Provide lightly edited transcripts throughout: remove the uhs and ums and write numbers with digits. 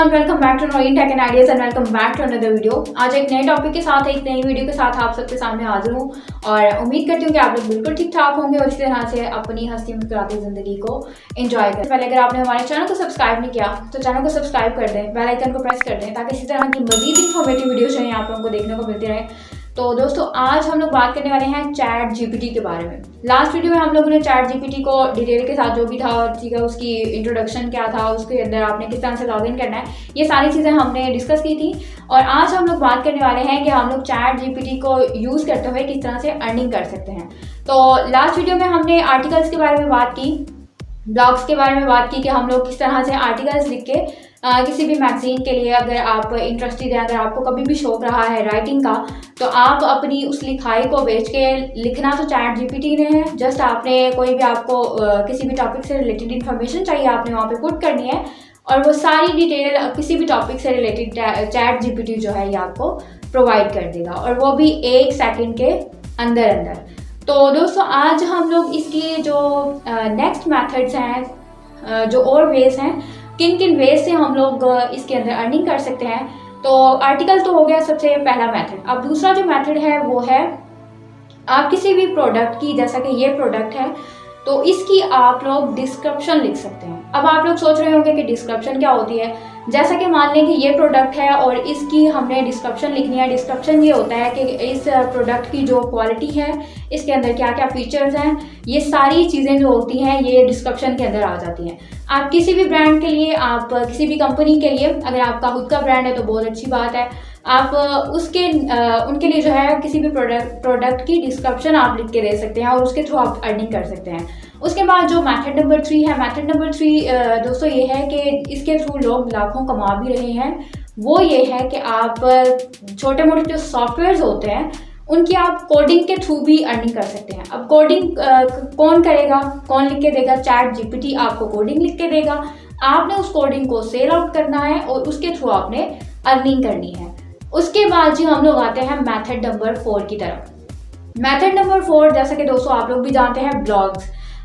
Everyone, welcome back to नॉइन tech and ideas and welcome back to another video. आज एक नए topic के साथ, एक नई वीडियो के साथ आप सबके सामने हाजिर हूँ और उम्मीद करती हूँ कि आप लोग बिल्कुल ठीक ठाक होंगे और इसी तरह से अपनी हंसी मुस्कुराती जिंदगी को एंजॉय करें। पहले अगर आपने हमारे चैनल को सब्सक्राइब नहीं किया तो चैनल को सब्सक्राइब कर दें, बेल आइकन को प्रेस कर दें ताकि इसी तरह की मजीद इंफॉर्मेटिव वीडियो जो है आप लोगों को देखने को मिलती रहे। तो दोस्तों, आज हम लोग बात करने वाले हैं चैट जीपीटी के बारे में। लास्ट वीडियो में हम लोगों ने चैट जीपीटी को डिटेल के साथ जो भी था, ठीक है, उसकी इंट्रोडक्शन क्या था, उसके अंदर आपने किस तरह से लॉगिन करना है, ये सारी चीज़ें हमने डिस्कस की थी। और आज हम लोग बात करने वाले हैं कि हम लोग चैट जीपीटी को यूज़ करते हुए किस तरह से अर्निंग कर सकते हैं। तो लास्ट वीडियो में हमने आर्टिकल्स के बारे में बात की, ब्लॉग्स के बारे में बात की कि हम लोग किस तरह से आर्टिकल्स लिख के किसी भी मैगजीन के लिए, अगर आप इंटरेस्टेड हैं, अगर आपको कभी भी शौक रहा है राइटिंग का, तो आप अपनी उस लिखाई को बेच के लिखना तो चैट जीपीटी ने है। जस्ट आपने कोई भी आपको किसी भी टॉपिक से रिलेटेड इन्फॉर्मेशन चाहिए, आपने वहाँ पे पुट करनी है और वो सारी डिटेल किसी भी टॉपिक से रिलेटेड चैट जीपीटी जो है ये आपको प्रोवाइड कर देगा, और वो भी 1 सेकेंड के अंदर अंदर। तो दोस्तों, आज हम लोग इसकी जो नेक्स्ट मेथड्स हैं, जो और वेज हैं, किन किन वेज से हम लोग इसके अंदर अर्निंग कर सकते हैं। तो आर्टिकल तो हो गया सबसे पहला मेथड। अब दूसरा जो मेथड है वो है आप किसी भी प्रोडक्ट की, जैसा कि ये प्रोडक्ट है तो इसकी आप लोग डिस्क्रिप्शन लिख सकते हैं। अब आप लोग सोच रहे होंगे कि डिस्क्रिप्शन क्या होती है। जैसा कि मान लें कि ये प्रोडक्ट है और इसकी हमने डिस्क्रिप्शन लिखनी है। डिस्क्रिप्शन ये होता है कि इस प्रोडक्ट की जो क्वालिटी है, इसके अंदर क्या क्या फीचर्स हैं, ये सारी चीज़ें जो होती हैं ये डिस्क्रिप्शन के अंदर आ जाती हैं। आप किसी भी ब्रांड के लिए, आप किसी भी कंपनी के लिए, अगर आपका खुद का ब्रांड है तो बहुत अच्छी बात है, आप उनके लिए जो है किसी भी प्रोडक्ट की डिस्क्रिप्शन आप लिख के दे सकते हैं और उसके थ्रू आप अर्निंग कर सकते हैं। उसके बाद जो मेथड नंबर 3 है, मेथड नंबर 3 दोस्तों ये है कि इसके थ्रू लोग लाखों कमा भी रहे हैं। वो ये है कि आप छोटे मोटे जो सॉफ्टवेयर्स होते हैं उनकी आप कोडिंग के थ्रू भी अर्निंग कर सकते हैं। अब कोडिंग कौन करेगा, कौन लिख के देगा? चैट जीपीटी आपको कोडिंग लिख के देगा। आपने उस कोडिंग को सेल आउट करना है और उसके थ्रू आपने अर्निंग करनी है। उसके बाद जी हम लोग आते हैं मेथड नंबर 4 की तरफ। मेथड नंबर 4, जैसा कि दोस्तों आप लोग भी जानते हैं,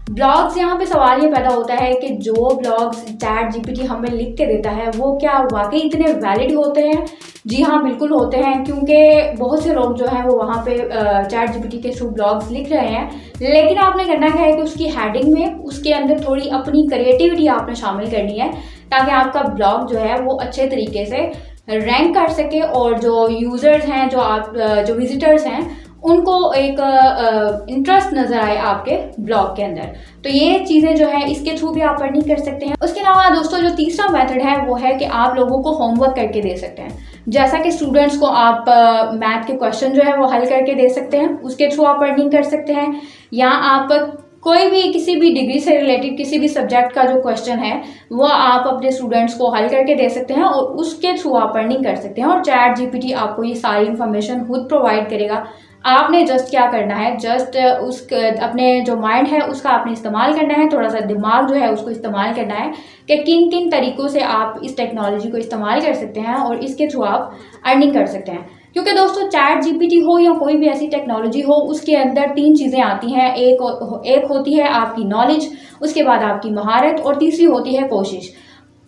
ब्लॉग्स। यहाँ पे सवाल ये पैदा होता है कि जो ब्लॉग्स चैट जीपीटी हमें लिख के देता है वो क्या वाकई इतने वैलिड होते हैं? जी हाँ, बिल्कुल होते हैं, क्योंकि बहुत से लोग जो हैं वो वहाँ पे चैट जीपीटी के थ्रू ब्लॉग्स लिख रहे हैं। लेकिन आपने करना क्या है कि उसकी हेडिंग में, उसके अंदर थोड़ी अपनी क्रिएटिविटी आपने शामिल करनी है ताकि आपका ब्लॉग जो है वो अच्छे तरीके से रैंक कर सके और जो यूज़र्स हैं, जो विजिटर्स हैं, उनको एक इंटरेस्ट नज़र आए आपके ब्लॉग के अंदर। तो ये चीज़ें जो है इसके थ्रू भी आप अर्निंग कर सकते हैं। उसके अलावा दोस्तों जो तीसरा मेथड है वो है कि आप लोगों को होमवर्क करके दे सकते हैं। जैसा कि स्टूडेंट्स को आप मैथ के क्वेश्चन जो है वो हल करके दे सकते हैं, उसके थ्रू आप अर्निंग कर सकते हैं। या आप कोई भी किसी भी डिग्री से रिलेटेड किसी भी सब्जेक्ट का जो क्वेश्चन है वो आप अपने स्टूडेंट्स को हल करके दे सकते हैं और उसके थ्रू आप अर्निंग कर सकते हैं। और चैट जीपीटी आपको ये सारी इन्फॉर्मेशन खुद प्रोवाइड करेगा। आपने जस्ट क्या करना है, जस्ट अपने जो माइंड है उसका आपने इस्तेमाल करना है, थोड़ा सा दिमाग जो है उसको इस्तेमाल करना है कि किन किन तरीक़ों से आप इस टेक्नोलॉजी को इस्तेमाल कर सकते हैं और इसके थ्रू आप अर्निंग कर सकते हैं। क्योंकि दोस्तों चैट जीपीटी हो या कोई भी ऐसी टेक्नोलॉजी हो, उसके अंदर 3 चीज़ें आती हैं। एक होती है आपकी नॉलेज, उसके बाद आपकी महारत और तीसरी होती है कोशिश।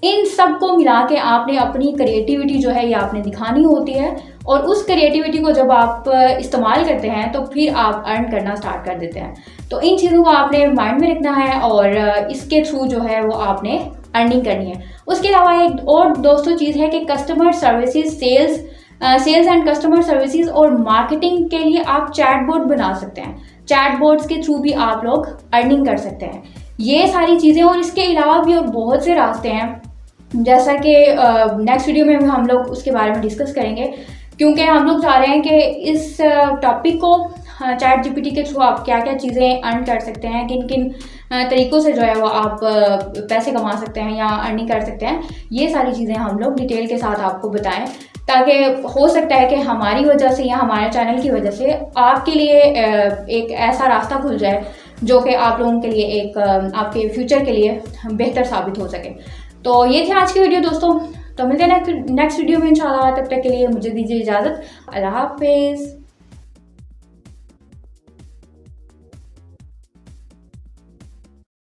इन सब को मिला के आपने अपनी क्रिएटिविटी जो है ये आपने दिखानी होती है और उस क्रिएटिविटी को जब आप इस्तेमाल करते हैं तो फिर आप अर्न करना स्टार्ट कर देते हैं। तो इन चीज़ों को आपने माइंड में रखना है और इसके थ्रू जो है वो आपने अर्निंग करनी है। उसके अलावा एक और दोस्तों चीज़ है कि customer services, sales and customer services और मार्केटिंग के लिए आप चैटबॉट बना सकते हैं। चैटबॉट्स के थ्रू भी आप लोग अर्निंग कर सकते हैं। ये सारी चीज़ें और इसके अलावा भी और बहुत से रास्ते हैं, जैसा कि नेक्स्ट वीडियो में हम लोग उसके बारे में डिस्कस करेंगे, क्योंकि हम लोग चाह रहे हैं कि इस टॉपिक को चैट जीपीटी के थ्रू आप क्या क्या चीज़ें अर्न कर सकते हैं, किन किन तरीक़ों से जो है वो आप पैसे कमा सकते हैं या अर्निंग कर सकते हैं, ये सारी चीज़ें हम लोग डिटेल के साथ आपको बताएं, ताकि हो सकता है कि हमारी वजह से या हमारे चैनल की वजह से आपके लिए एक ऐसा रास्ता खुल जाए जो कि आप लोगों के लिए एक आपके फ्यूचर के लिए बेहतर साबित हो सके। तो ये थी आज की वीडियो दोस्तों। तो मिलते हैं नेक्स्ट वीडियो में इंशाल्लाह। तब तक के लिए मुझे दीजिए इजाज़त। अल्लाह हाफिज़।